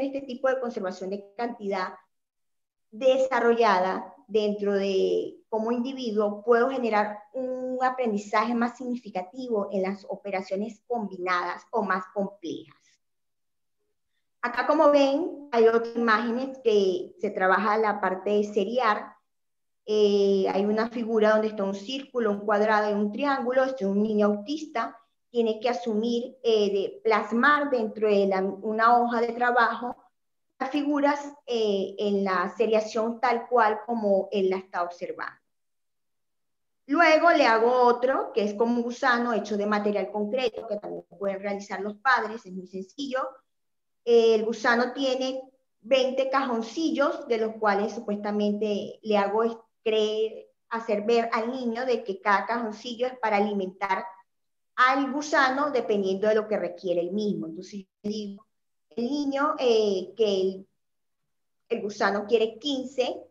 este tipo de conservación de cantidad desarrollada dentro de como individuo, puedo generar un aprendizaje más significativo en las operaciones combinadas o más complejas. Acá, como ven, hay otras imágenes que se trabaja la parte de seriar. Hay una figura donde está un círculo, un cuadrado y un triángulo. Este es un niño autista. Tiene que asumir, de plasmar dentro de una hoja de trabajo las figuras en la seriación tal cual como él la está observando. Luego le hago otro, que es como un gusano hecho de material concreto, que también pueden realizar los padres, es muy sencillo. El gusano tiene 20 cajoncillos, de los cuales supuestamente le hago hacer ver al niño de que cada cajoncillo es para alimentar al gusano dependiendo de lo que requiere el mismo. Entonces yo digo, el niño que el gusano quiere 15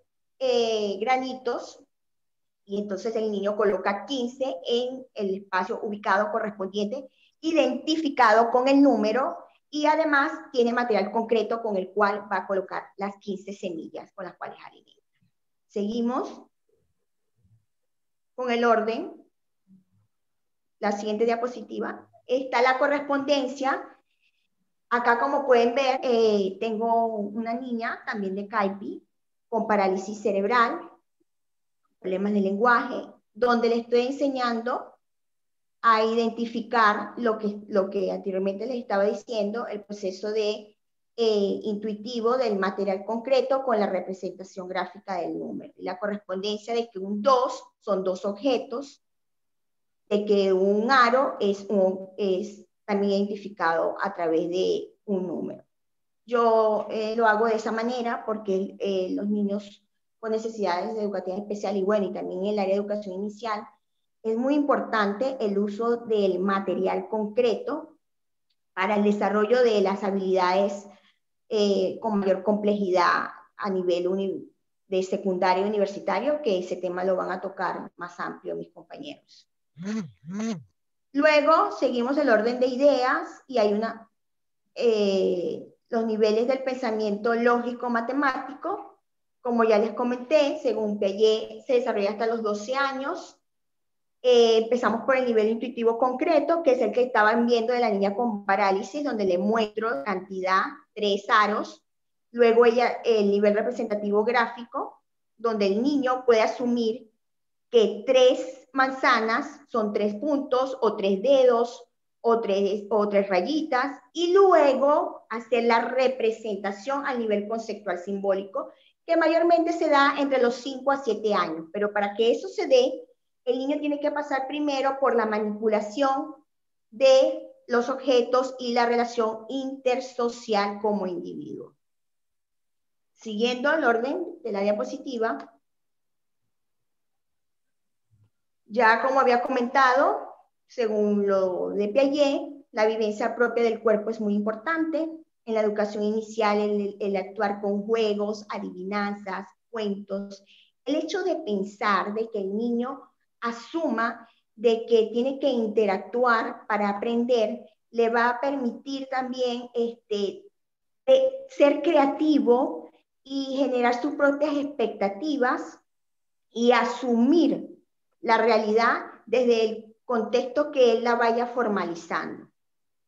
granitos, y entonces el niño coloca 15 en el espacio ubicado correspondiente, identificado con el número, y además tiene material concreto con el cual va a colocar las 15 semillas con las cuales alimenta. Seguimos con el orden. La siguiente diapositiva. Está la correspondencia. Acá, como pueden ver, tengo una niña también de CAIPI con parálisis cerebral, problemas de lenguaje, donde le estoy enseñando a identificar lo que anteriormente les estaba diciendo, el proceso intuitivo del material concreto con la representación gráfica del número. La correspondencia de que un 2 son dos objetos, de que un aro es también identificado a través de un número. Yo lo hago de esa manera porque los niños con necesidades educativas especiales, y bueno, y también en el área de educación inicial, es muy importante el uso del material concreto para el desarrollo de las habilidades con mayor complejidad a nivel de secundario universitario, que ese tema lo van a tocar más amplio mis compañeros. Luego seguimos el orden de ideas y hay los niveles del pensamiento lógico-matemático. Como ya les comenté, según Piaget, se desarrolla hasta los 12 años. Empezamos por el nivel intuitivo concreto, que es el que estaban viendo de la niña con parálisis, donde le muestro cantidad, 3 aros. Luego el nivel representativo gráfico, donde el niño puede asumir que 3 manzanas son 3 puntos o 3 dedos o tres rayitas, y luego hacer la representación a nivel conceptual simbólico, que mayormente se da entre los 5 a 7 años. Pero para que eso se dé, el niño tiene que pasar primero por la manipulación de los objetos y la relación intersocial como individuo. Siguiendo el orden de la diapositiva, ya como había comentado, según lo de Piaget, la vivencia propia del cuerpo es muy importante. En la educación inicial, el actuar con juegos, adivinanzas, cuentos, el hecho de pensar de que el niño asuma de que tiene que interactuar para aprender, le va a permitir también ser creativo y generar sus propias expectativas y asumir la realidad desde el contexto que él la vaya formalizando.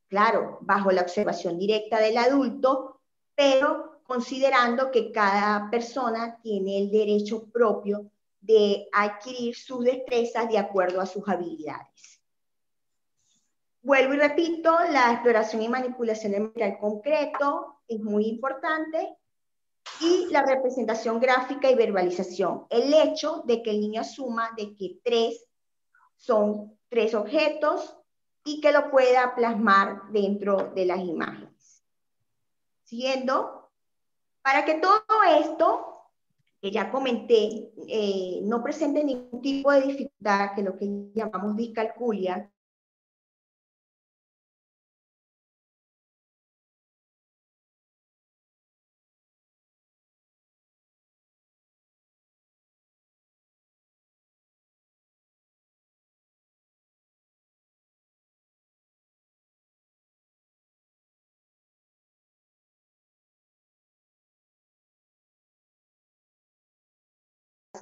Claro, bajo la observación directa del adulto, pero considerando que cada persona tiene el derecho propio de adquirir sus destrezas de acuerdo a sus habilidades. Vuelvo y repito, la exploración y manipulación del material concreto es muy importante, y la representación gráfica y verbalización. El hecho de que el niño asuma de que 3 son 3 objetos y que lo pueda plasmar dentro de las imágenes. Siguiendo, para que todo esto que ya comenté no presente ningún tipo de dificultad, que lo que llamamos discalculia,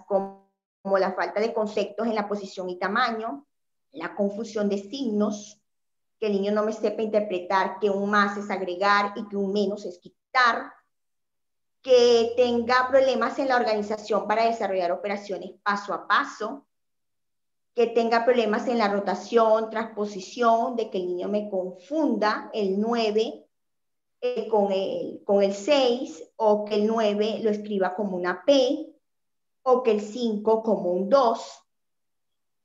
como la falta de conceptos en la posición y tamaño, la confusión de signos, que el niño no me sepa interpretar que un más es agregar y que un menos es quitar, que tenga problemas en la organización para desarrollar operaciones paso a paso, que tenga problemas en la rotación, transposición, de que el niño me confunda el 9 con el 6, o que el 9 lo escriba como una P, o que el 5 como un 2.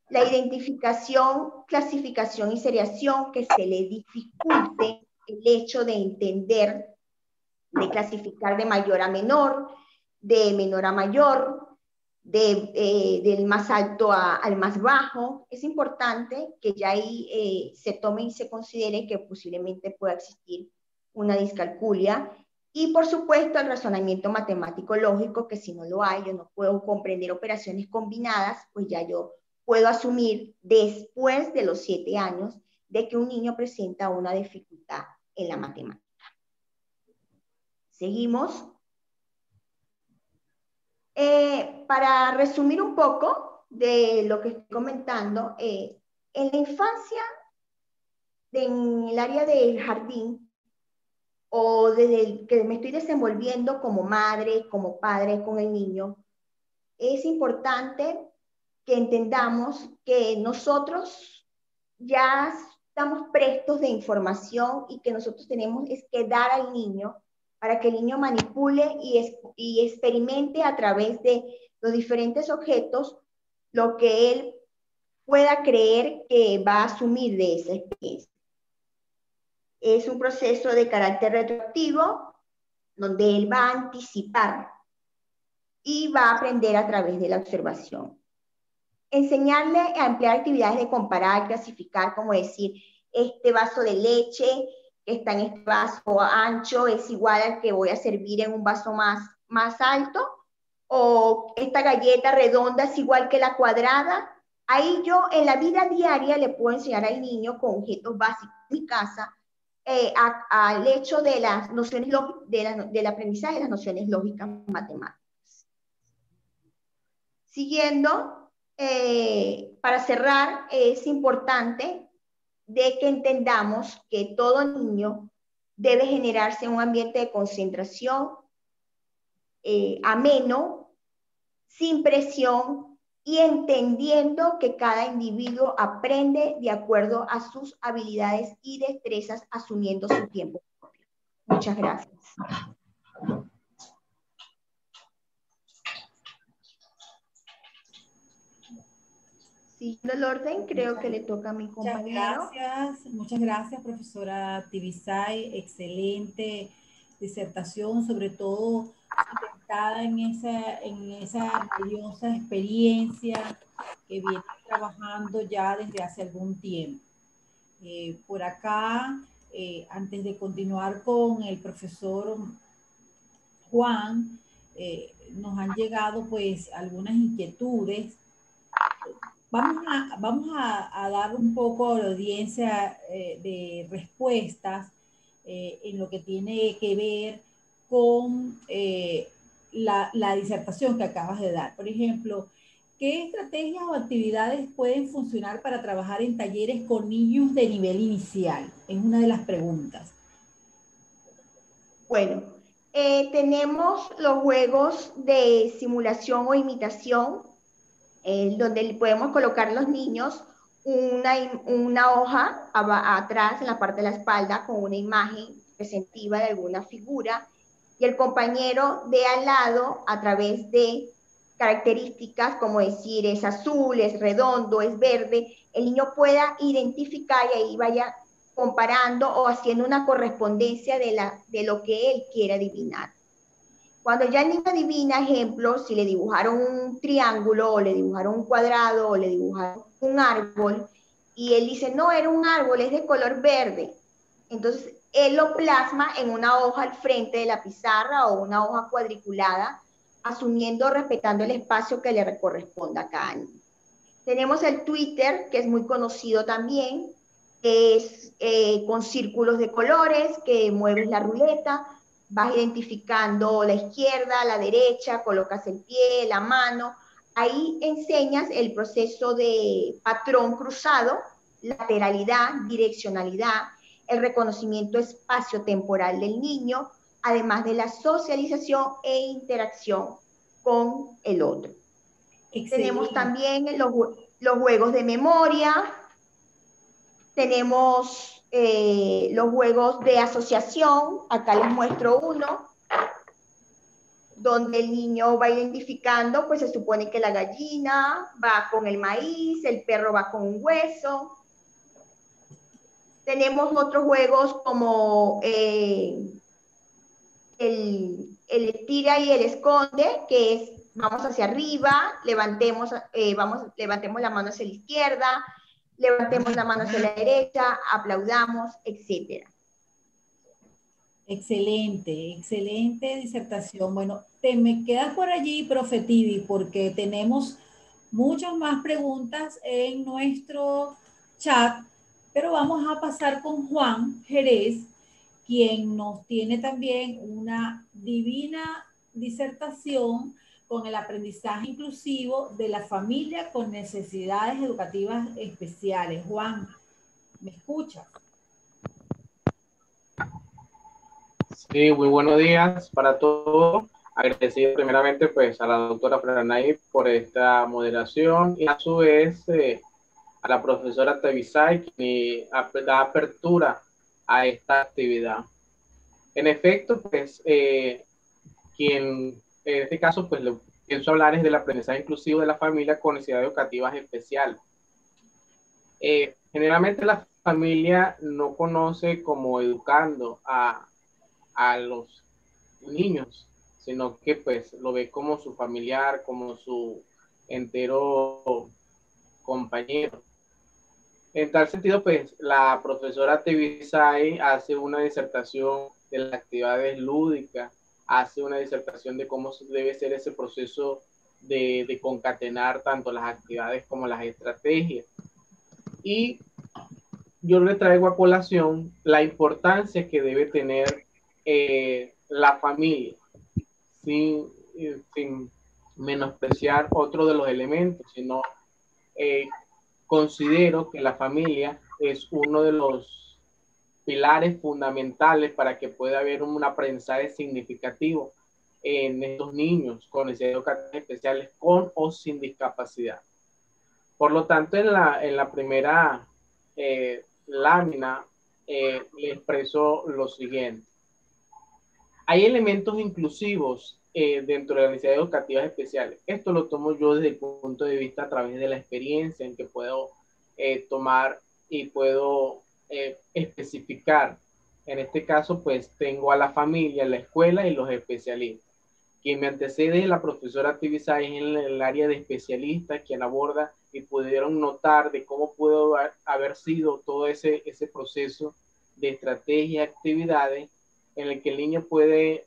La identificación, clasificación y seriación, que se le dificulte el hecho de entender, de clasificar de mayor a menor, de menor a mayor, del más alto al más bajo. Es importante que ya ahí se tome y se considere que posiblemente pueda existir una discalculia. Y por supuesto el razonamiento matemático lógico, que si no lo hay, yo no puedo comprender operaciones combinadas, pues ya yo puedo asumir después de los 7 años de que un niño presenta una dificultad en la matemática. Seguimos. Para resumir un poco de lo que estoy comentando, en la infancia, en el área del jardín, o desde que me estoy desenvolviendo como madre, como padre con el niño, es importante que entendamos que nosotros ya estamos prestos de información y que nosotros tenemos es que dar al niño para que el niño manipule y experimente a través de los diferentes objetos lo que él pueda creer que va a asumir de esa experiencia. Es un proceso de carácter retroactivo donde él va a anticipar y va a aprender a través de la observación. Enseñarle a emplear actividades de comparar, clasificar, como decir, este vaso de leche que está en este vaso ancho es igual al que voy a servir en un vaso más alto, o esta galleta redonda es igual que la cuadrada. Ahí yo en la vida diaria le puedo enseñar al niño con objetos básicos de mi casa al hecho de las nociones del aprendizaje de las nociones lógicas matemáticas. Siguiendo, para cerrar, es importante de que entendamos que todo niño debe generarse un ambiente de concentración ameno, sin presión y entendiendo que cada individuo aprende de acuerdo a sus habilidades y destrezas, asumiendo su tiempo propio. Muchas gracias. Siguiendo el orden, creo que le toca a mi compañero. Muchas gracias, profesora Tibisay. Excelente disertación, sobre todo sustentada en esa valiosa experiencia que viene trabajando ya desde hace algún tiempo. Por acá, antes de continuar con el profesor Juan, nos han llegado pues algunas inquietudes. Vamos a dar un poco a la audiencia de respuestas en lo que tiene que ver con la disertación que acabas de dar. Por ejemplo, ¿qué estrategias o actividades pueden funcionar para trabajar en talleres con niños de nivel inicial? Es una de las preguntas. Bueno, tenemos los juegos de simulación o imitación, donde podemos colocar a los niños una hoja atrás en la parte de la espalda con una imagen representativa de alguna figura, y el compañero de al lado, a través de características como decir es azul, es redondo, es verde, el niño pueda identificar y ahí vaya comparando o haciendo una correspondencia de lo que él quiere adivinar. Cuando ya el niño adivina, ejemplo, si le dibujaron un triángulo o le dibujaron un cuadrado o le dibujaron un árbol y él dice, no, era un árbol, es de color verde. Entonces, él lo plasma en una hoja al frente de la pizarra o una hoja cuadriculada, asumiendo, respetando el espacio que le corresponda a cada niño. Tenemos el Twitter, que es muy conocido también, es con círculos de colores, que mueves la ruleta, vas identificando la izquierda, la derecha, colocas el pie, la mano, Ahí enseñas el proceso de patrón cruzado, lateralidad, direccionalidad, el reconocimiento espacio-temporal del niño, además de la socialización e interacción con el otro. Tenemos Excelente. también los juegos de memoria, tenemos los juegos de asociación, acá les muestro uno, donde el niño va identificando, pues se supone que la gallina va con el maíz, el perro va con un hueso. Tenemos otros juegos como el tira y el esconde, que es vamos hacia arriba, levantemos la mano hacia la izquierda, levantemos la mano hacia la derecha, aplaudamos, etc. Excelente, excelente disertación. Bueno, te me quedas por allí, profe Tibi, porque tenemos muchas más preguntas en nuestro chat, pero vamos a pasar con Juan Jerez, quien nos tiene también una divina disertación con el aprendizaje inclusivo de la familia con necesidades educativas especiales. Juan, ¿me escuchas? Sí, muy buenos días para todos. Agradecido primeramente pues a la doctora Franay por esta moderación y a su vez a la profesora Tevisay que da apertura a esta actividad. En efecto, pues quien en este caso pues lo pienso hablar es del aprendizaje inclusivo de la familia con necesidades educativas especiales. Generalmente la familia no conoce como educando a los niños, sino que pues lo ve como su familiar, como su entero compañero. En tal sentido, pues la profesora Tevisay hace una disertación de las actividades lúdicas, hace una disertación de cómo debe ser ese proceso de concatenar tanto las actividades como las estrategias. Y yo le traigo a colación la importancia que debe tener la familia, sin menospreciar otro de los elementos, sino considero que la familia es uno de los pilares fundamentales para que pueda haber un aprendizaje significativo en estos niños con necesidades educativas especiales con o sin discapacidad. Por lo tanto, en la primera lámina le expreso lo siguiente. Hay elementos inclusivos dentro de las necesidades educativas especiales. Esto lo tomo yo desde el punto de vista a través de la experiencia en que puedo tomar y puedo especificar. En este caso, pues tengo a la familia, la escuela y los especialistas. Quien me antecede es la profesora Tibisay en el área de especialistas, quien aborda y pudieron notar de cómo pudo haber sido todo ese proceso de estrategia, actividades, en el que el niño puede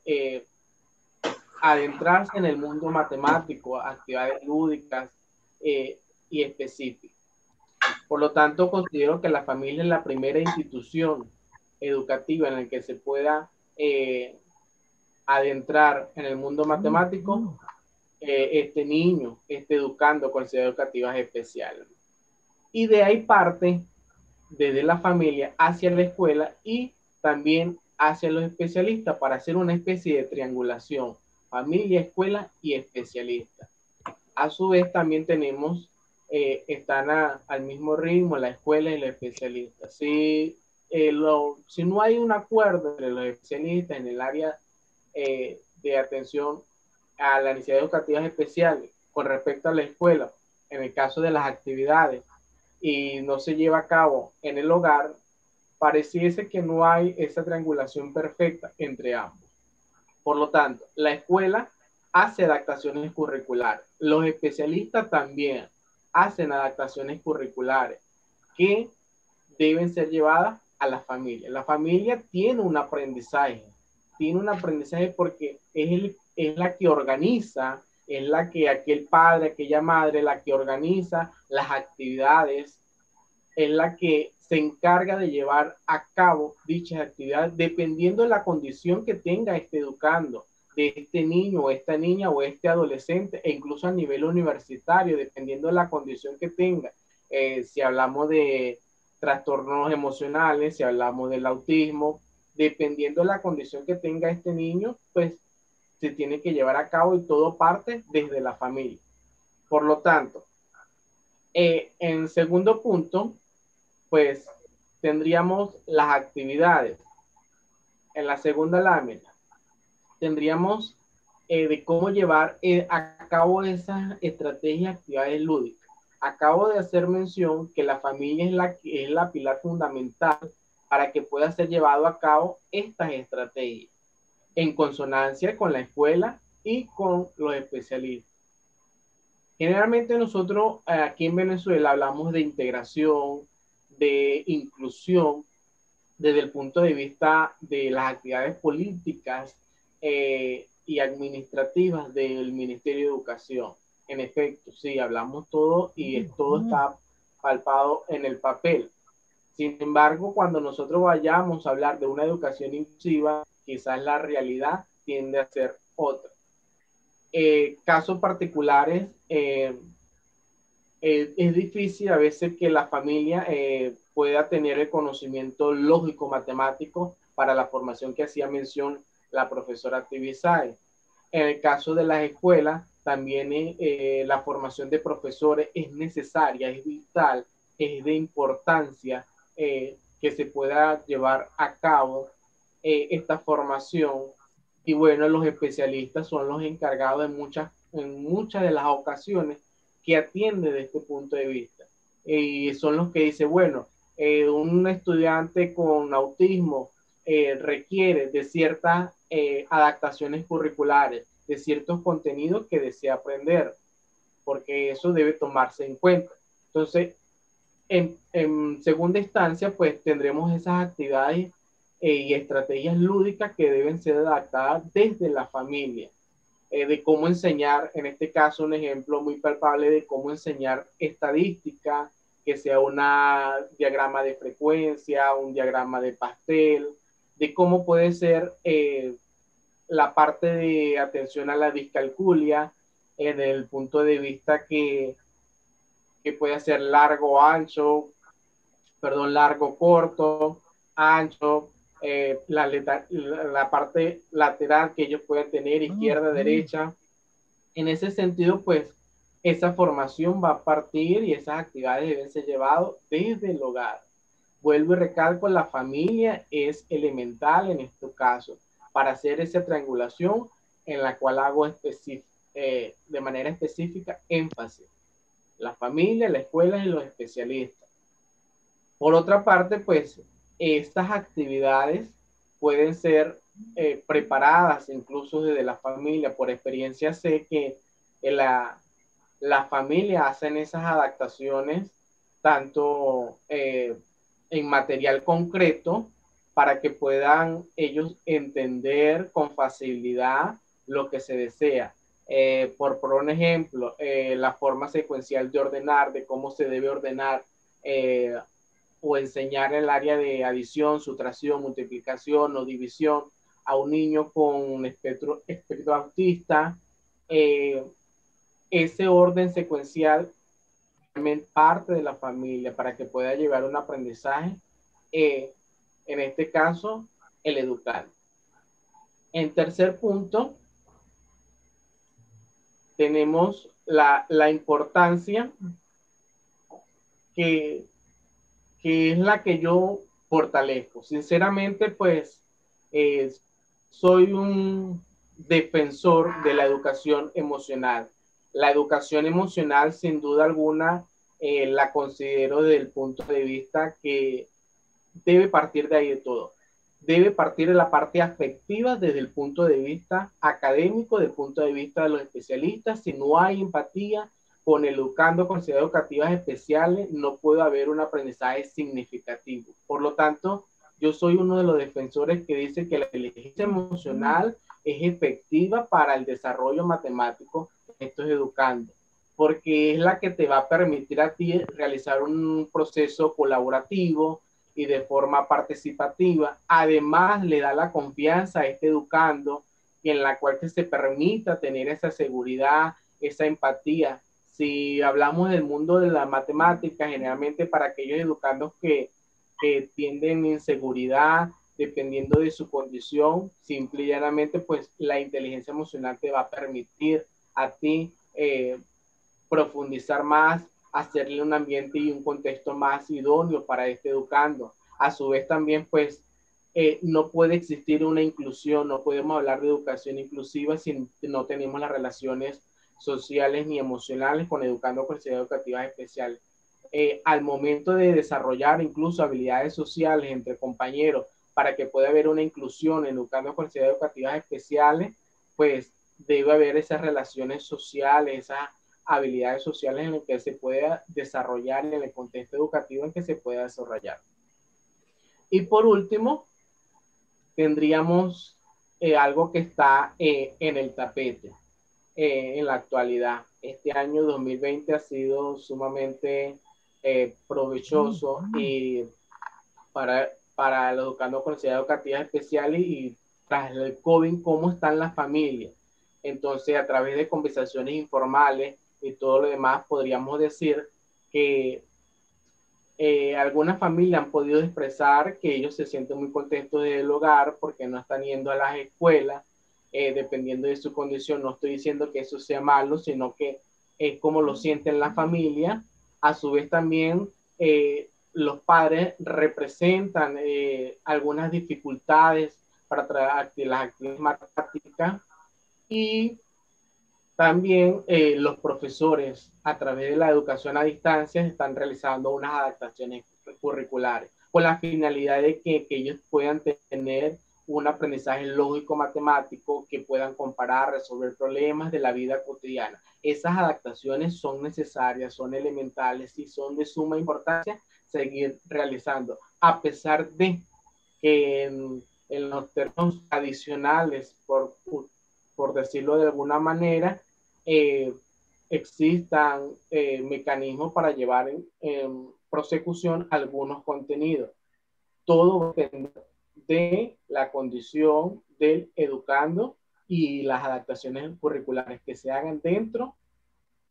adentrarse en el mundo matemático, actividades lúdicas y específicas. Por lo tanto, considero que la familia es la primera institución educativa en la que se pueda adentrar en el mundo matemático este niño, este educando con necesidades educativas especiales. Y de ahí parte desde la familia hacia la escuela y también hacia los especialistas para hacer una especie de triangulación, familia, escuela y especialista. A su vez también tenemos, están al mismo ritmo la escuela y los especialistas. Si no hay un acuerdo entre los especialistas en el área de atención a las necesidades educativas especiales con respecto a la escuela, en el caso de las actividades, y no se lleva a cabo en el hogar, pareciese que no hay esa triangulación perfecta entre ambos. Por lo tanto, la escuela hace adaptaciones curriculares. Los especialistas también hacen adaptaciones curriculares que deben ser llevadas a la familia. La familia tiene un aprendizaje porque es la que organiza, es la que aquel padre, aquella madre, la que organiza las actividades, es la que se encarga de llevar a cabo dichas actividades dependiendo de la condición que tenga este educando, de este niño o esta niña o este adolescente, e incluso a nivel universitario, dependiendo de la condición que tenga. Si hablamos de trastornos emocionales, si hablamos del autismo, dependiendo de la condición que tenga este niño, pues se tiene que llevar a cabo, y todo parte desde la familia. Por lo tanto, en segundo punto, pues tendríamos las actividades. En la segunda lámina tendríamos de cómo llevar a cabo esas estrategias, actividades lúdicas. Acabo de hacer mención que la familia es la pilar fundamental para que pueda ser llevado a cabo estas estrategias en consonancia con la escuela y con los especialistas. Generalmente nosotros aquí en Venezuela hablamos de integración, de inclusión, desde el punto de vista de las actividades políticas y administrativas del Ministerio de Educación. En efecto, sí, hablamos todo y todo está palpado en el papel. Sin embargo, cuando nosotros vayamos a hablar de una educación inclusiva, quizás la realidad tiende a ser otra. Casos particulares, es difícil a veces que la familia pueda tener el conocimiento lógico matemático para la formación que hacía mención la profesora Tibisay. En el caso de las escuelas, también la formación de profesores es necesaria, es vital, es de importancia que se pueda llevar a cabo esta formación. Y bueno, los especialistas son los encargados en muchas de las ocasiones que atiende de este punto de vista. Y son los que dicen, bueno, un estudiante con autismo requiere de ciertas adaptaciones curriculares, de ciertos contenidos que desea aprender, porque eso debe tomarse en cuenta. Entonces, en segunda instancia, pues tendremos esas actividades y estrategias lúdicas que deben ser adaptadas desde la familia. De cómo enseñar, en este caso un ejemplo muy palpable de cómo enseñar estadística, que sea un diagrama de frecuencia, un diagrama de pastel, de cómo puede ser la parte de atención a la discalculia en el punto de vista que puede ser largo, ancho, perdón, largo, corto, ancho, la parte lateral que ellos pueden tener, izquierda, derecha. En ese sentido, pues, esa formación va a partir y esas actividades deben ser llevadas desde el hogar. Vuelvo y recalco, la familia es elemental en este caso para hacer esa triangulación en la cual hago de manera específica énfasis. La familia, la escuela y los especialistas. Por otra parte, pues, estas actividades pueden ser preparadas incluso desde la familia. Por experiencia sé que la familia hacen esas adaptaciones tanto en material concreto para que puedan ellos entender con facilidad lo que se desea. Por un ejemplo, la forma secuencial de ordenar, de cómo se debe ordenar o enseñar el área de adición, sustracción, multiplicación o división a un niño con espectro autista. Ese orden secuencial realmente parte de la familia para que pueda llevar un aprendizaje, en este caso, el educar. En tercer punto, tenemos la importancia que es la que yo fortalezco. Sinceramente, pues, soy un defensor de la educación emocional. La educación emocional, sin duda alguna, la considero desde el punto de vista que debe partir de ahí de todo. Debe partir de la parte afectiva desde el punto de vista académico, desde el punto de vista de los especialistas. Si no hay empatía con el educando, con necesidades educativas especiales, no puede haber un aprendizaje significativo. Por lo tanto, yo soy uno de los defensores que dice que la inteligencia emocional es efectiva para el desarrollo matemático de estos educando, porque es la que te va a permitir a ti realizar un proceso colaborativo y de forma participativa. Además, le da la confianza a este educando en la cual que se permita tener esa seguridad, esa empatía. Si hablamos del mundo de la matemática, generalmente para aquellos educandos que tienden inseguridad, dependiendo de su condición, simple y llanamente, pues la inteligencia emocional te va a permitir a ti profundizar más, hacerle un ambiente y un contexto más idóneo para este educando. A su vez también, pues, no puede existir una inclusión, no podemos hablar de educación inclusiva si no tenemos las relaciones sociales ni emocionales con educando con necesidades educativas especiales. Al momento de desarrollar incluso habilidades sociales entre compañeros para que pueda haber una inclusión en educando con necesidades educativas especiales, pues debe haber esas relaciones sociales, esas habilidades sociales en las que se pueda desarrollar, en el contexto educativo en que se pueda desarrollar. Y por último, tendríamos algo que está en el tapete en la actualidad. Este año 2020 ha sido sumamente provechoso y para los educandos con necesidades educativas especiales, y tras el COVID, ¿cómo están las familias? Entonces, a través de conversaciones informales y todo lo demás, podríamos decir que algunas familias han podido expresar que ellos se sienten muy contentos del hogar porque no están yendo a las escuelas, dependiendo de su condición. No estoy diciendo que eso sea malo, sino que es como lo sienten la familia. A su vez también los padres representan algunas dificultades para las actividades matemáticas, y también los profesores, a través de la educación a distancia, están realizando unas adaptaciones curriculares con la finalidad de que ellos puedan tener un aprendizaje lógico-matemático, que puedan comparar, resolver problemas de la vida cotidiana. Esas adaptaciones son necesarias, son elementales y son de suma importancia seguir realizando, a pesar de que en los términos adicionales, por decirlo de alguna manera, existan mecanismos para llevar en prosecución algunos contenidos. Todo depende de la condición del educando y las adaptaciones curriculares que se hagan dentro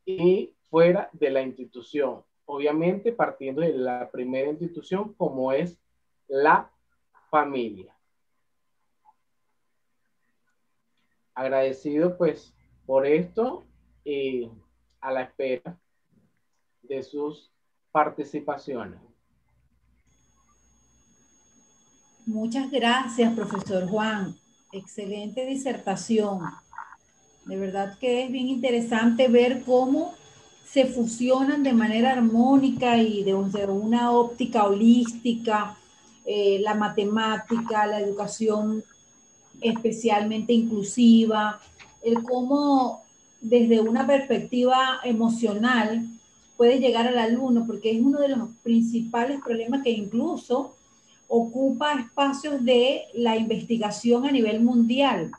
y fuera de la institución. Obviamente partiendo de la primera institución, como es la familia. Agradecido pues por esto y a la espera de sus participaciones. Muchas gracias, profesor Juan. Excelente disertación. De verdad que es bien interesante ver cómo se fusionan de manera armónica y de una óptica holística, la matemática, la educación especialmente inclusiva, el cómo desde una perspectiva emocional puede llegar al alumno, porque es uno de los principales problemas que incluso ocupa espacios de la investigación a nivel mundial,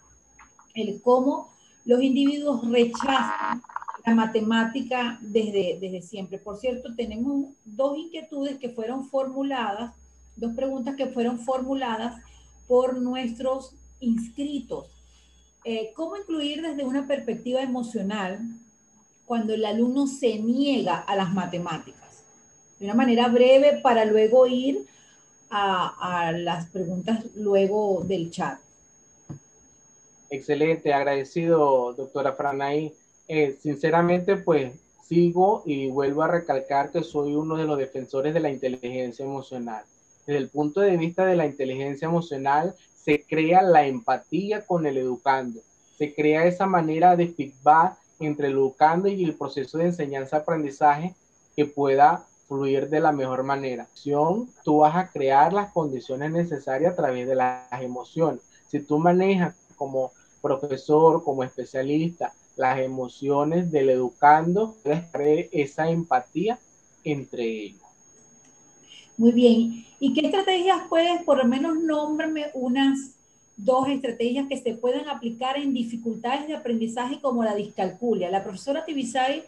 el cómo los individuos rechazan la matemática desde siempre. Por cierto, tenemos dos inquietudes que fueron formuladas, dos preguntas que fueron formuladas por nuestros inscritos. ¿Cómo incluir desde una perspectiva emocional cuando el alumno se niega a las matemáticas? De una manera breve para luego ir a las preguntas luego del chat. Excelente, agradecido, doctora Franay. Sinceramente, pues sigo y vuelvo a recalcar que soy uno de los defensores de la inteligencia emocional. Desde el punto de vista de la inteligencia emocional, se crea la empatía con el educando, se crea esa manera de feedback entre el educando y el proceso de enseñanza-aprendizaje que pueda fluir de la mejor manera. Tú vas a crear las condiciones necesarias a través de las emociones. Si tú manejas como profesor, como especialista, las emociones del educando, puedes crear esa empatía entre ellos. Muy bien. ¿Y qué estrategias puedes, por lo menos nómbrame unas dos estrategias que se puedan aplicar en dificultades de aprendizaje como la discalculia? La profesora Tibisay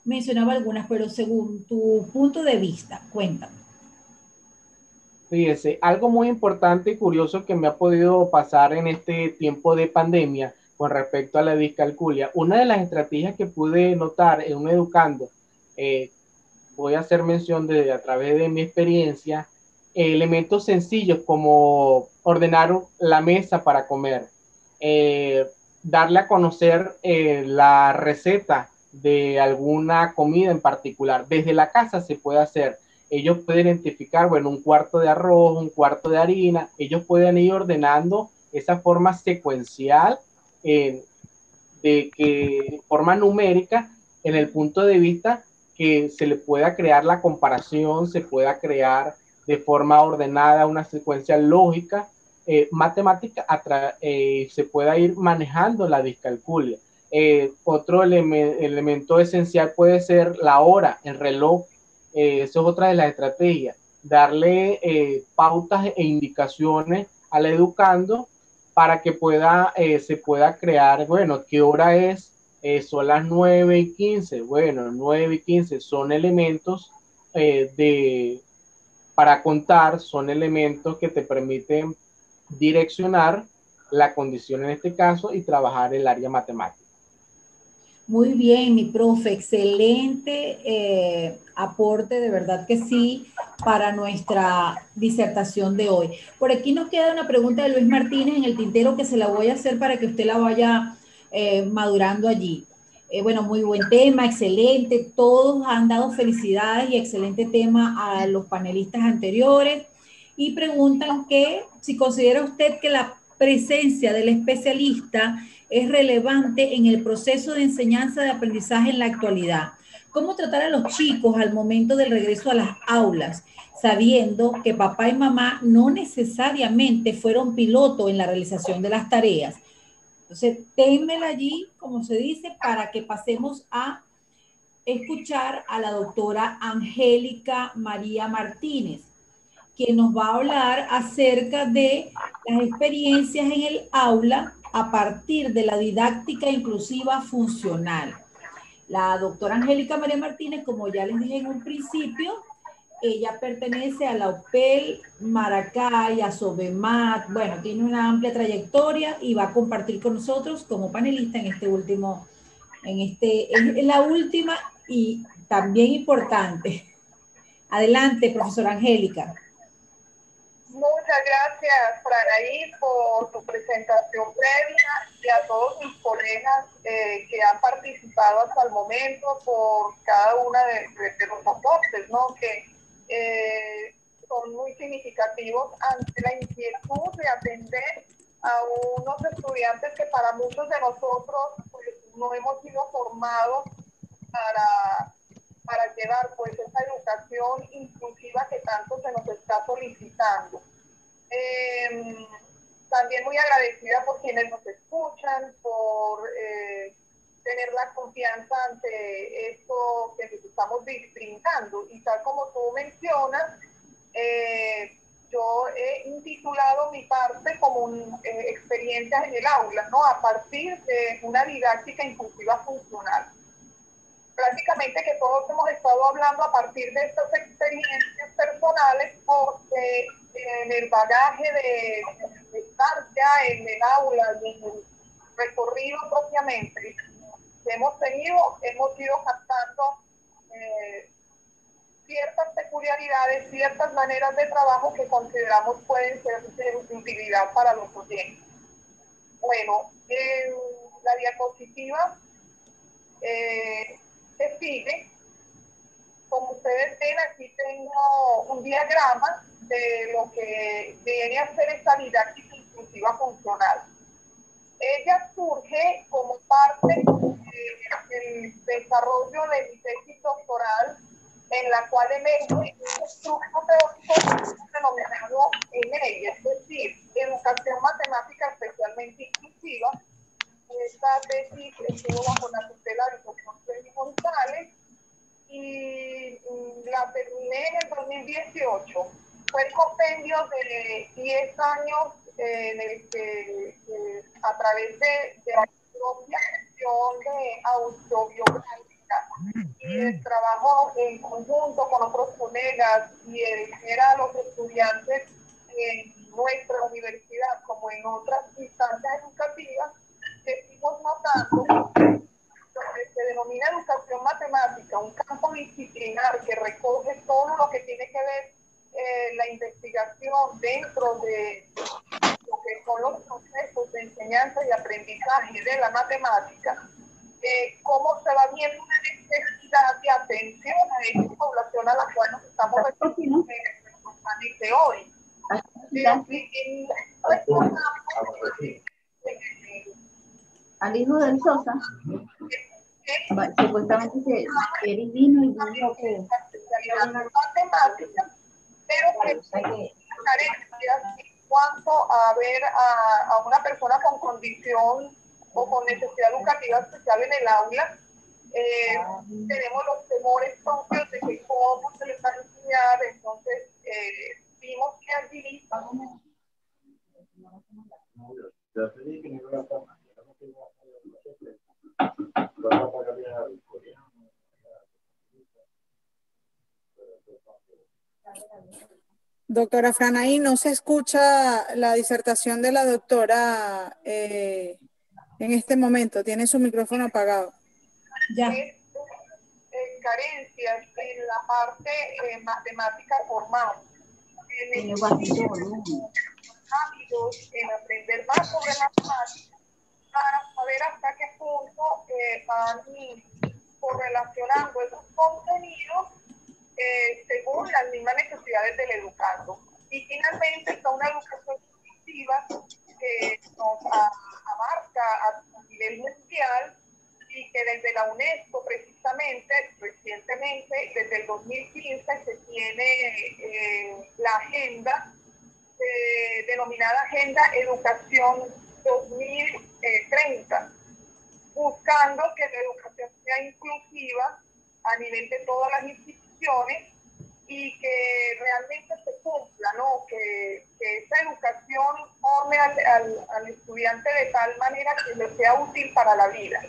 mencionaba algunas, pero según tu punto de vista, cuéntame. Fíjese, algo muy importante y curioso que me ha podido pasar en este tiempo de pandemia, con respecto a la discalculia. Una de las estrategias que pude notar en un educando, voy a hacer mención de a través de mi experiencia, elementos sencillos como ordenar la mesa para comer, darle a conocer la receta de alguna comida en particular. Desde la casa se puede hacer. Ellos pueden identificar, bueno, un cuarto de arroz, un cuarto de harina. Ellos pueden ir ordenando esa forma secuencial, de que forma numérica, en el punto de vista que se le pueda crear la comparación, se pueda crear de forma ordenada una secuencia lógica, matemática, se pueda ir manejando la discalculia. Otro elemento esencial puede ser la hora, el reloj. Eso es otra de las estrategias, darle pautas e indicaciones al educando para que se pueda crear, bueno, ¿qué hora es? Son las 9:15. Bueno, 9:15 son elementos para contar, son elementos que te permiten direccionar la condición en este caso y trabajar el área matemática. Muy bien, mi profe, excelente aporte, de verdad que sí, para nuestra disertación de hoy. Por aquí nos queda una pregunta de Luis Martínez en el tintero que se la voy a hacer para que usted la vaya madurando allí. Bueno, muy buen tema, excelente. Todos han dado felicidades y excelente tema a los panelistas anteriores y preguntan que si considera usted que la presencia del especialista es relevante en el proceso de enseñanza de aprendizaje en la actualidad. ¿Cómo tratar a los chicos al momento del regreso a las aulas, sabiendo que papá y mamá no necesariamente fueron piloto en la realización de las tareas? Entonces, ténmela allí, como se dice, para que pasemos a escuchar a la doctora Angélica María Martínez, que nos va a hablar acerca de las experiencias en el aula a partir de la didáctica inclusiva funcional. La doctora Angélica María Martínez, como ya les dije en un principio, ella pertenece a la UPEL, Maracay, a Sobemat, bueno, tiene una amplia trayectoria y va a compartir con nosotros como panelista en este último, en la última y también importante. Adelante, profesora Angélica. Muchas gracias, Franaí, por tu presentación previa y a todos mis colegas que han participado hasta el momento por cada una de los aportes, ¿no? Que son muy significativos ante la inquietud de atender a unos estudiantes que para muchos de nosotros pues, no hemos sido formados para llevar pues esa educación inclusiva que tanto se nos está solicitando. También muy agradecida por quienes nos escuchan, por tener la confianza ante esto que les estamos brindando. Y tal como tú mencionas, yo he intitulado mi parte como experiencias en el aula, ¿no? A partir de una didáctica inclusiva funcional. Prácticamente que todos hemos estado hablando a partir de estas experiencias personales porque en el bagaje de estancia en el aula, en el recorrido propiamente que hemos tenido, hemos ido captando ciertas peculiaridades, ciertas maneras de trabajo que consideramos pueden ser de utilidad para los oyentes. Bueno, en la diapositiva se sigue. Como ustedes ven, aquí tengo un diagrama de lo que viene a ser esta didáctica inclusiva funcional. Ella surge como parte del desarrollo de mi tesis doctoral, en la cual emerge un estructo teórico denominado ENEI, es decir, educación matemática especialmente inclusiva. Esta tesis estuvo bajo la tutela del doctor Freddy González y la terminé en el 2018. Fue el compendio de 10 años en el que a través de la propia gestión de autobiográfica y el trabajo en conjunto con otros colegas y a los estudiantes en nuestra universidad como en otras instancias educativas, educando, lo que se denomina educación matemática, un campo disciplinar que recoge todo lo que tiene que ver la investigación dentro de lo que son los procesos de enseñanza y aprendizaje de la matemática, cómo se va viendo una necesidad de atención a esta población a la cual nos estamos refiriendo en los paneles de hoy. Al hijo del Sosa, supuestamente que Eric vino y dijo que matemática, pero que carencias en cuanto a ver a una persona con condición o con necesidad educativa especial en el aula. Tenemos los temores propios de que cómo se les va a enseñar, entonces vimos que allí Doctora Franaí, no se escucha la disertación de la doctora en este momento. Tiene su micrófono apagado. Ya. Carencias en la parte matemática formal. En aprender más sobre matemáticas para saber hasta qué punto van correlacionando esos contenidos según las mismas necesidades del educando. Y finalmente está una educación inclusiva que nos abarca a nivel mundial y que desde la UNESCO precisamente, recientemente, desde el 2015, se tiene la agenda denominada Agenda Educación 2030, buscando que la educación sea inclusiva a nivel de todas las instituciones y que realmente se cumpla, ¿no? Que esa educación forme al estudiante de tal manera que le sea útil para la vida.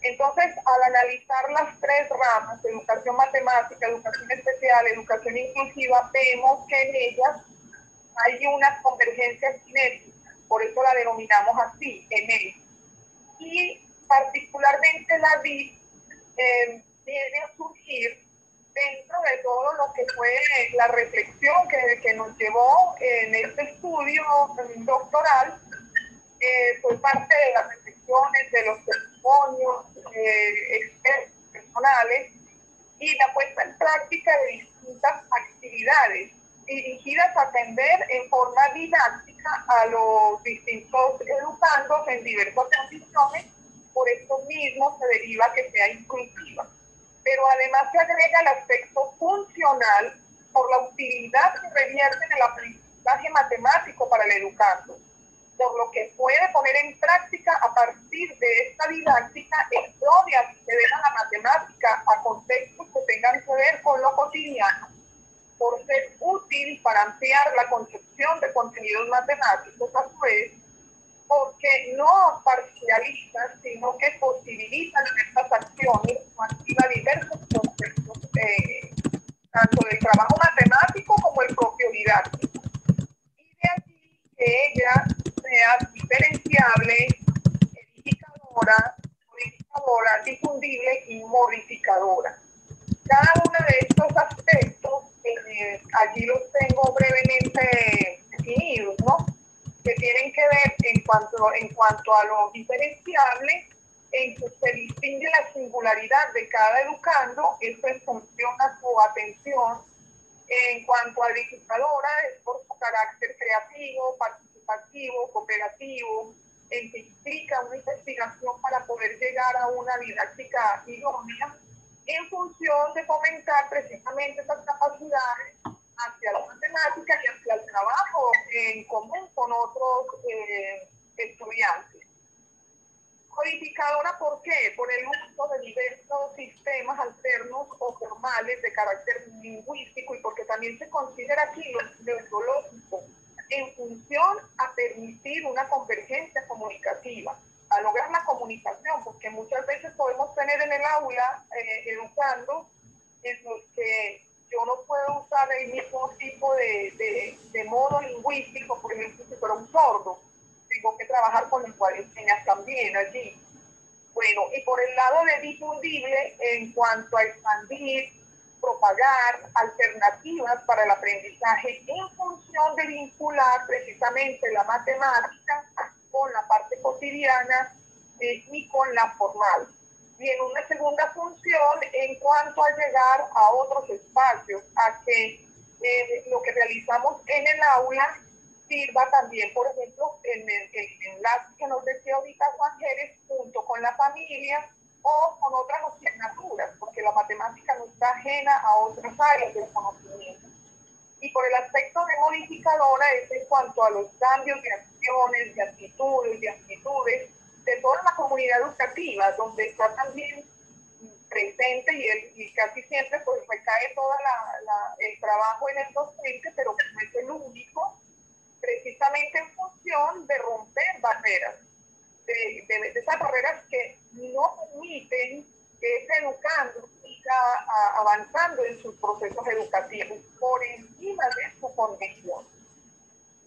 Entonces, al analizar las tres ramas, educación matemática, educación especial, educación inclusiva, vemos que en ellas hay unas convergencias cinéticas, por eso la denominamos así, ENEL. Y particularmente la DIC viene a surgir dentro de todo lo que fue la reflexión que nos llevó en este estudio doctoral, fue parte de las reflexiones, de los testimonios expertos personales y la puesta en práctica de distintas actividades dirigidas a atender en forma didáctica a los distintos educandos en diversas condiciones. Por esto mismo se deriva que sea inclusiva. Pero además se agrega el aspecto funcional por la utilidad que revierte en el aprendizaje matemático para el educando, por lo que puede poner en práctica a partir de esta didáctica en pro de acceder a la matemática a contextos que tengan que ver con lo cotidiano, por ser útil para ampliar la concepción de contenidos matemáticos, a su vez, porque no parcializa, sino que posibilita diversas acciones o activa diversos conceptos, tanto del trabajo matemático como el propio didáctico. Y de allí que ella sea diferenciable, edificadora, modificadora, difundible y modificadora. Cada uno de estos aspectos, allí los tengo brevemente definidos, ¿no? Que tienen que ver en cuanto a lo diferenciable, en que se distingue la singularidad de cada educando, eso en función a su atención. En cuanto a edificadora, es por su carácter creativo, participativo, cooperativo, en que implica una investigación para poder llegar a una didáctica idónea, en función de fomentar precisamente esas capacidades hacia la matemática y hacia el trabajo en común con otros estudiantes. Codificadora, ¿por qué? Por el uso de diversos sistemas alternos o formales de carácter lingüístico y porque también se considera aquí lo metodológico en función a permitir una convergencia comunicativa, a lograr la comunicación, porque muchas veces podemos tener en el aula educando en los que yo no puedo usar el mismo tipo de modo lingüístico, por ejemplo, si fuera un sordo, tengo que trabajar con lenguaje de señas también allí. Bueno, y por el lado de difundible, en cuanto a expandir, propagar alternativas para el aprendizaje en función de vincular precisamente la matemática con la parte cotidiana y con la formal. Y en una segunda función, en cuanto a llegar a otros espacios, a que lo que realizamos en el aula sirva también, por ejemplo, en el enlace que nos decía ahorita Juan Jerez, junto con la familia o con otras asignaturas, porque la matemática no está ajena a otras áreas del conocimiento. Y por el aspecto de modificadora es en cuanto a los cambios de acciones, de actitudes, de actitudes de toda la comunidad educativa, donde está también presente y casi siempre pues recae todo el trabajo en el docente, pero no es el único, precisamente en función de romper barreras, de esas barreras que no permiten que ese educando siga avanzando en sus procesos educativos por encima de su condición.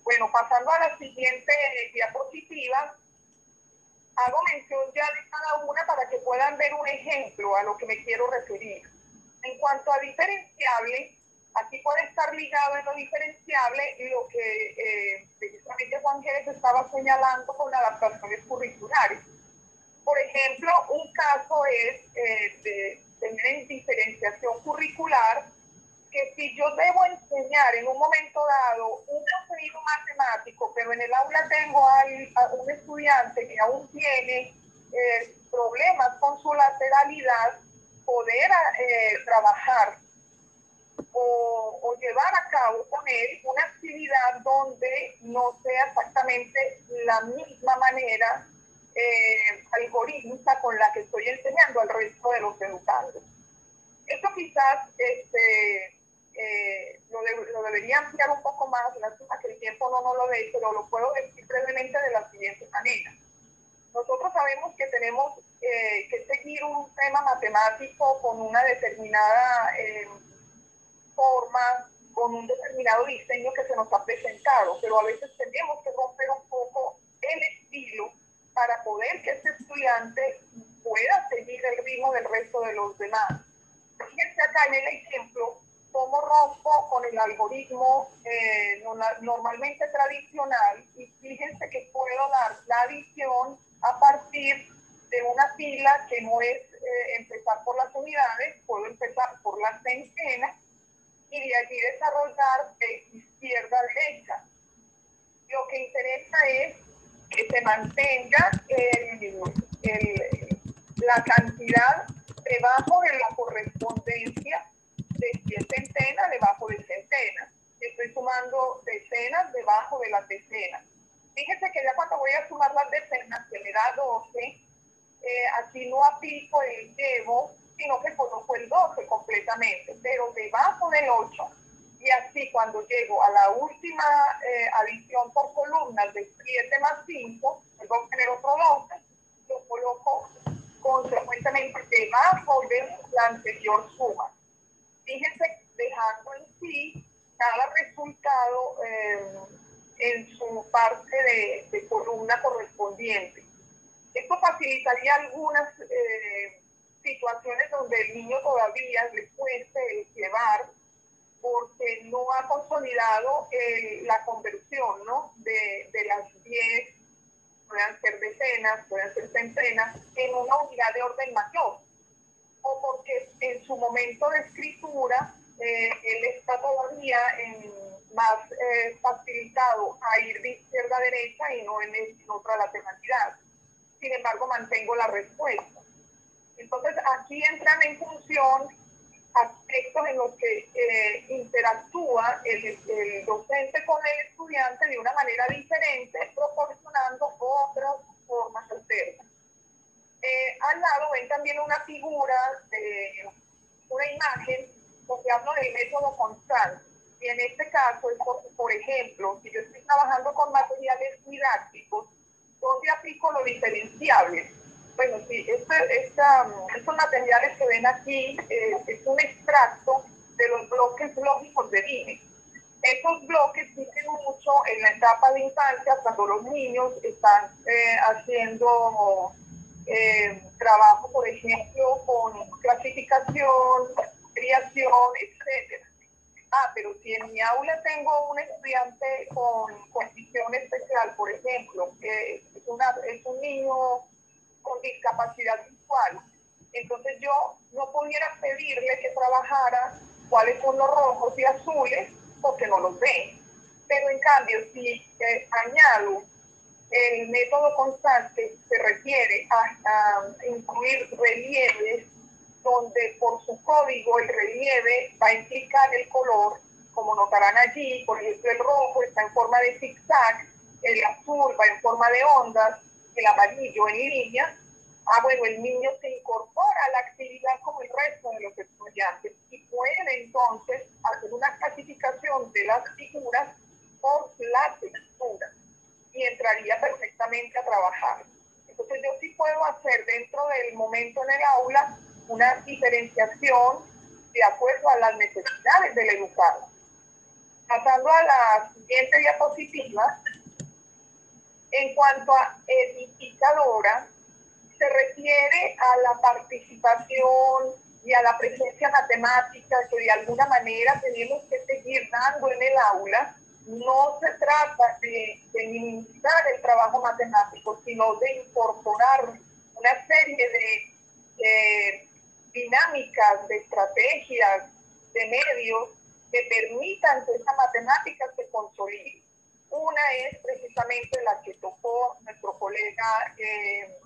Bueno, pasando a la siguiente diapositiva, hago mención ya de cada una para que puedan ver un ejemplo a lo que me quiero referir. En cuanto a diferenciable, aquí puede estar ligado en lo diferenciable lo que precisamente Juan Jerez estaba señalando con adaptaciones curriculares. Por ejemplo, un caso es de tener en diferenciación curricular que si yo debo enseñar en un momento dado un contenido matemático, pero en el aula tengo a un estudiante que aún tiene problemas con su lateralidad, poder trabajar o llevar a cabo con él una actividad donde no sea exactamente la misma manera algorítmica con la que estoy enseñando al resto de los educandos. Esto quizás lo debería ampliar un poco más, lástima que el tiempo no nos lo dé, pero lo puedo decir brevemente de la siguiente manera. Nosotros sabemos que tenemos que seguir un tema matemático con una determinada forma, con un determinado diseño que se nos ha presentado, pero a veces tenemos que romper un poco el estilo para poder que este estudiante pueda seguir el ritmo del resto de los demás. Fíjense acá en el ejemplo cómo rompo con el algoritmo normalmente tradicional y fíjense que puedo dar la adición a partir de una fila que no es empezar por las unidades, puedo empezar por las centenas y de allí desarrollar de izquierda a derecha. Lo que interesa es que se mantenga la cantidad debajo de la correspondencia de 100 centenas debajo de centenas. Estoy sumando decenas debajo de las decenas. Fíjense que ya cuando voy a sumar las decenas, que me da 12, aquí no aplico el llevo, sino que coloco el 12 completamente, pero debajo del 8. Y así cuando llego a la última adición por columnas de 7 más 5, tengo que tener otro 12, lo coloco consecuentemente debajo de la anterior suma. Fíjense, dejando en sí cada resultado en su parte de columna correspondiente. Esto facilitaría algunas situaciones donde el niño todavía le cueste llevar porque no ha consolidado la conversión, ¿no? de las 10, puedan ser decenas, puedan ser centenas, en una unidad de orden mayor. O porque en su momento de escritura él está todavía más facilitado a ir de izquierda a derecha y no en otra lateralidad. Sin embargo, mantengo la respuesta. Entonces, aquí entran en función aspectos en los que interactúa el docente con el estudiante de una manera diferente, proporcionando otras formas alternas. Al lado ven también una figura, una imagen, donde hablo del método constante. Y en este caso, es por ejemplo, si yo estoy trabajando con materiales didácticos, ¿dónde aplico lo diferenciable? Bueno, sí, estos materiales que ven aquí es un extracto de los bloques lógicos de Dini. Estos bloques sirven mucho en la etapa de infancia, cuando los niños están haciendo trabajo, por ejemplo, con clasificación, creación, etc. Pero si en mi aula tengo un estudiante con condición especial, por ejemplo, que es un niño con discapacidad visual, entonces yo no pudiera pedirle que trabajara cuáles son los rojos y azules, porque no los ve. Pero en cambio, si añado el método constante, se refiere a incluir relieves donde por su código el relieve va a implicar el color, como notarán allí. Por ejemplo, el rojo está en forma de zigzag, el azul va en forma de ondas, el amarillo en línea. Bueno, el niño se incorpora a la actividad como el resto de los estudiantes y puede entonces hacer una clasificación de las figuras por la textura y entraría perfectamente a trabajar. Entonces yo sí puedo hacer dentro del momento en el aula una diferenciación de acuerdo a las necesidades del educado. Pasando a la siguiente diapositiva, en cuanto a edificadora, se refiere a la participación y a la presencia matemática que de alguna manera tenemos que seguir dando en el aula. No se trata de minimizar el trabajo matemático, sino de incorporar una serie de dinámicas, de estrategias, de medios que permitan que esa matemática se consolide. Una es precisamente la que tocó nuestro colega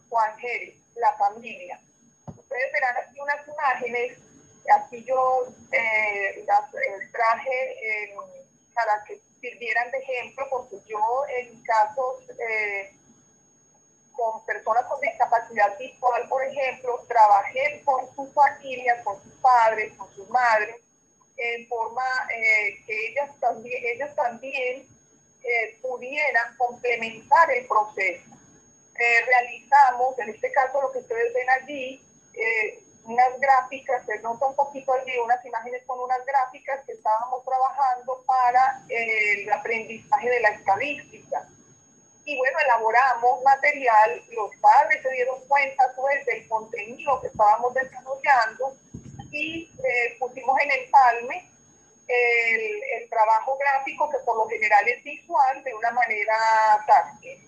Juan Jerez, la familia. Ustedes verán aquí unas imágenes, aquí yo las traje para que sirvieran de ejemplo, porque yo en casos con personas con discapacidad visual, por ejemplo, trabajé con sus familias, con sus padres, con sus madres, en forma que ellas también pudieran complementar el proceso. Realizamos, en este caso lo que ustedes ven allí, unas gráficas, se nota un poquito allí, unas imágenes con unas gráficas que estábamos trabajando para el aprendizaje de la estadística. Y bueno, elaboramos material, los padres se dieron cuenta pues del contenido que estábamos desarrollando y pusimos en empalme el trabajo gráfico, que por lo general es visual, de una manera táctil.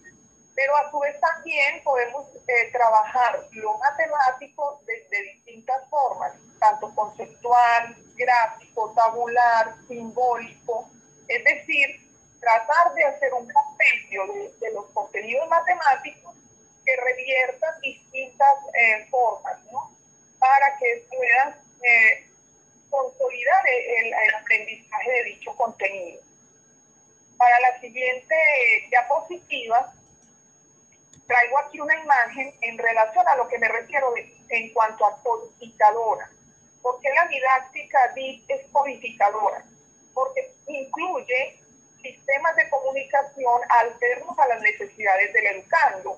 Pero a su vez también podemos trabajar lo matemático de distintas formas, tanto conceptual, gráfico, tabular, simbólico, es decir, tratar de hacer un compendio de los contenidos matemáticos que reviertan distintas formas, ¿no? Para que puedan consolidar el aprendizaje de dicho contenido. Para la siguiente diapositiva, traigo aquí una imagen en relación a lo que me refiero en cuanto a codificadora. ¿Por qué la didáctica DIP es codificadora? Porque incluye sistemas de comunicación alternos a las necesidades del educando.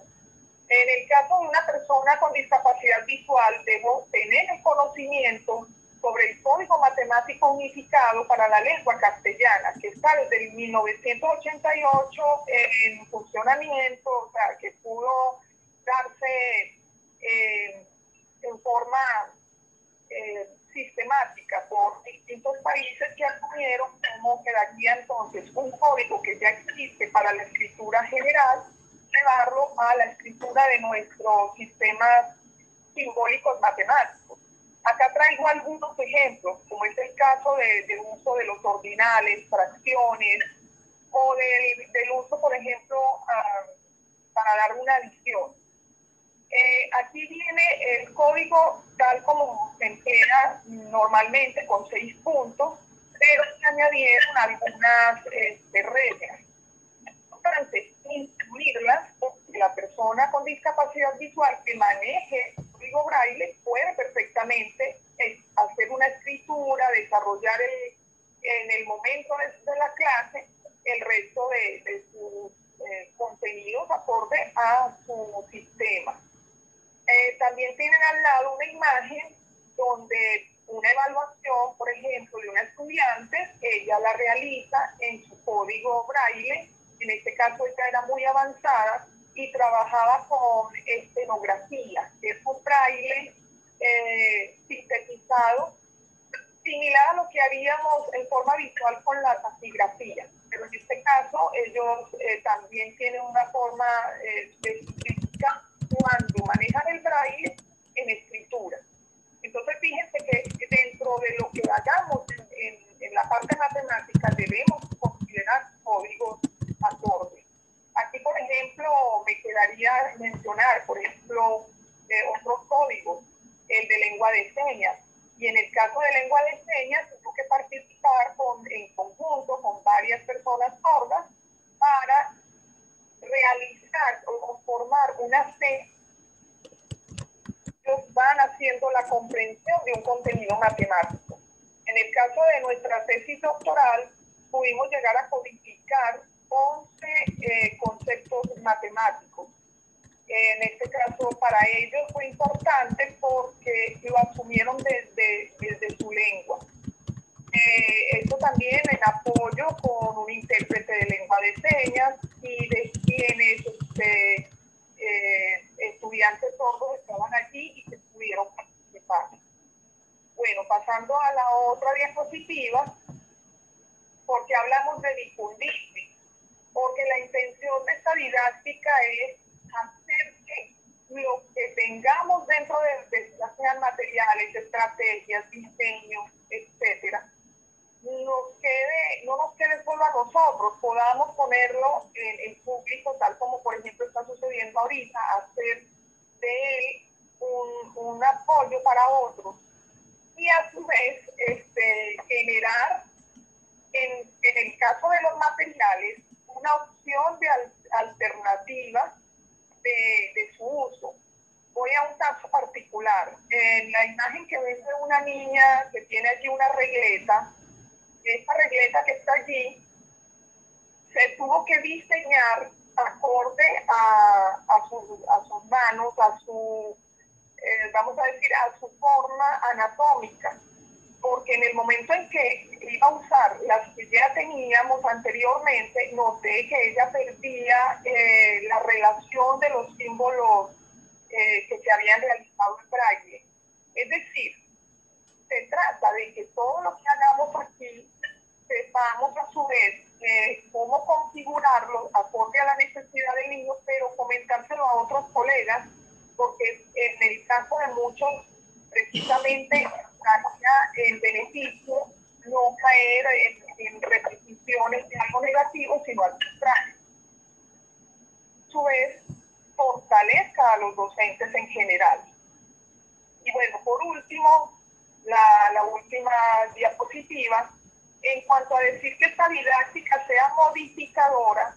En el caso de una persona con discapacidad visual, debo tener el conocimiento sobre el código matemático unificado para la lengua castellana, que está desde el 1988 en funcionamiento, o sea, que pudo darse en forma sistemática por distintos países que asumieron como quedaría entonces un código que ya existe para la escritura general, llevarlo a la escritura de nuestros sistemas simbólicos matemáticos. Acá traigo algunos ejemplos, como es el caso del uso de los ordinales, fracciones, o del uso, por ejemplo, para dar una adición. Aquí viene el código tal como se emplea normalmente, con 6 puntos, pero se añadieron algunas reglas. Importante incluirlas, porque la persona con discapacidad visual que maneje el código braille puede perfectamente hacer una escritura, desarrollar en el momento de la clase el resto de sus contenidos acorde a su sistema. También tienen al lado una imagen donde una evaluación, por ejemplo, de una estudiante, ella la realiza en su código braille. En este caso esta era muy avanzada, y trabajaba con estenografía, que es un braille sintetizado, similar a lo que haríamos en forma visual con la taquigrafía. Pero en este caso ellos también tienen una forma específica cuando manejan el braille en escritura. Entonces fíjense que dentro de lo que hagamos en la parte matemática debemos considerar códigos acordes. Aquí, por ejemplo, me quedaría mencionar, por ejemplo, otros códigos, el de lengua de señas. Y en el caso de lengua de señas, tengo que participar en conjunto con varias personas sordas para realizar o formar una C. Ellos van haciendo la comprensión de un contenido matemático. En el caso de nuestra tesis doctoral, pudimos llegar a codificar 11 conceptos matemáticos. En este caso, para ellos fue importante porque lo asumieron desde su lengua. Esto también en apoyo con un intérprete de lengua de señas y de quienes estudiantes sordos estaban allí y que pudieron participar. Bueno, pasando a la otra diapositiva, porque hablamos de difundirse, porque la intención de esta didáctica es hacer que lo que tengamos dentro de ya sean materiales, estrategias, diseños, etcétera, no nos quede solo a nosotros, podamos ponerlo en público, tal como por ejemplo está sucediendo ahorita, hacer de él un apoyo para otros y a su vez generar en el caso de los materiales una opción de alternativa de su uso. Voy a un caso particular. En la imagen que ves de una niña que tiene allí una regleta, esta regleta que está allí, se tuvo que diseñar acorde a sus manos, vamos a decir, a su forma anatómica. Porque en el momento en que iba a usar las que ya teníamos anteriormente, noté que ella perdía la relación de los símbolos que se habían realizado en braille. Es decir, se trata de que todo lo que hagamos aquí sepamos a su vez cómo configurarlo acorde a la necesidad del niño, pero comentárselo a otros colegas, porque en el caso de muchos, precisamente, en beneficio, no caer en repeticiones de algo negativo, sino al contrario. A su vez, fortalezca a los docentes en general. Y bueno, por último, la última diapositiva, en cuanto a decir que esta didáctica sea modificadora,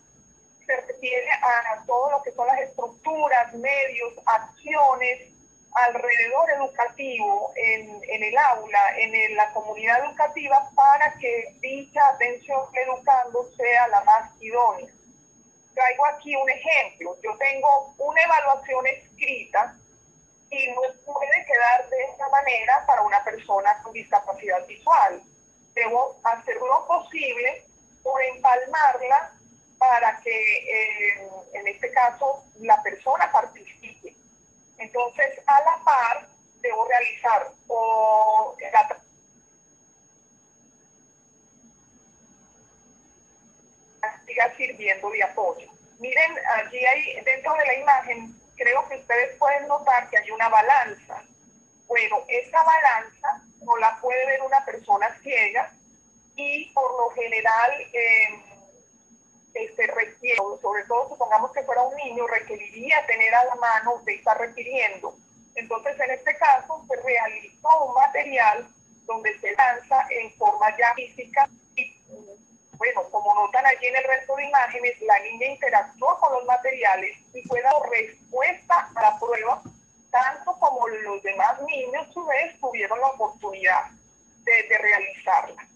se refiere a todo lo que son las estructuras, medios, acciones, alrededor educativo, en el aula, en la comunidad educativa, para que dicha atención al educando sea la más idónea. Traigo aquí un ejemplo. Yo tengo una evaluación escrita y no puede quedar de esta manera para una persona con discapacidad visual. Debo hacer lo posible por empalmarla para que, en este caso, la persona participe. Entonces, a la par, debo realizar la práctica sirviendo de apoyo. Miren, allí hay, dentro de la imagen, creo que ustedes pueden notar que hay una balanza. Bueno, esa balanza no la puede ver una persona ciega y por lo general requiere, sobre todo supongamos que fuera un niño, requeriría tener a la mano de estar refiriendo. Entonces, en este caso, se realizó un material donde se lanza en forma ya física y, bueno, como notan allí en el resto de imágenes, la niña interactuó con los materiales y fue dando respuesta a la prueba, tanto como los demás niños, a su vez, tuvieron la oportunidad de realizarla.